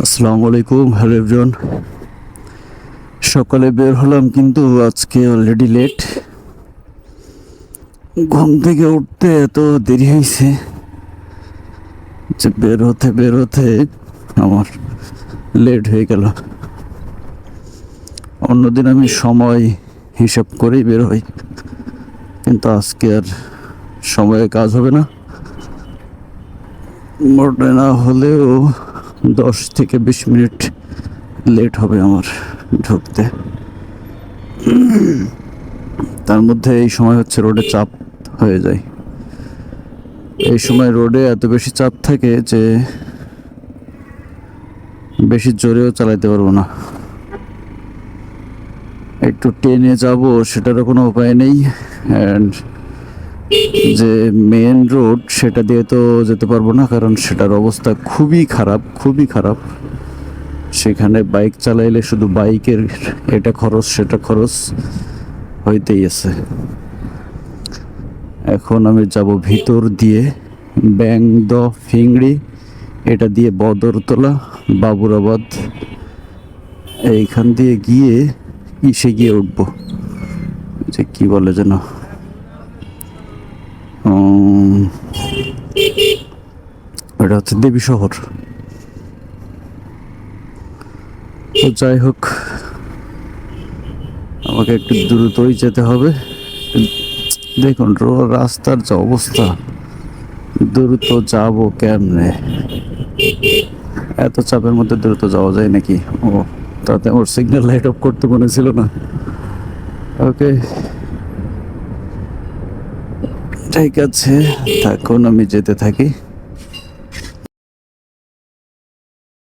আসসালামু আলাইকুম, hello everyone. সকালে বের হলাম কিন্তু আজকে অলরেডি লেট। ঘুম থেকে উঠতে এত দেরি হয়েছে যে বের হতে আমার লেট হয়ে গেল। অন্যদিন আমি সময় হিসাব করেই বের হই, কিন্তু আজকে আর সময়ে কাজ হবে না। মোটে না হলেও 10 থেকে 20 মিনিট লেট হবে আমার ঢুকতে। তার মধ্যে এই সময় হচ্ছে রোডে চাপ হয়ে যায়। এই সময় রোডে এত বেশি চাপ থাকে যে বেশি জোরেও চালাতে পারবো না। একটু টেনে যাব সেটারও কোনো উপায় নেই। অ্যান্ড যে মেন রোড সেটা দিয়ে তো যেতে পারবো না, কারণ সেটার অবস্থা খুবই খারাপ, খুবই খারাপ। সেখানে বাইক চালাইলে শুধু বাইকের এটা খরচ সেটা খরচ হইতেই আছে। এখন আমি যাব ভিতর দিয়ে ব্যাং দ ফিংড়ি, এটা দিয়ে বদরতলা, বাবুরাবাদ, এইখান দিয়ে গিয়ে ইসে গিয়ে উঠব, যে কি বলে যেন, এটা হচ্ছে দেবী শহর। তো যাই হোক, আমাকে একটু দ্রুতই যেতে হবে। দেখুন রাস্তার যে অবস্থা, দ্রুত যাব কেমনে? এত চাপের মধ্যে দ্রুত যাওয়া যায় নাকি? ও, তাতে ওর সিগন্যাল লাইট অফ করতে মনে ছিল না। ওকে, ঠিক আছে, থাকুন, আমি যেতে থাকি।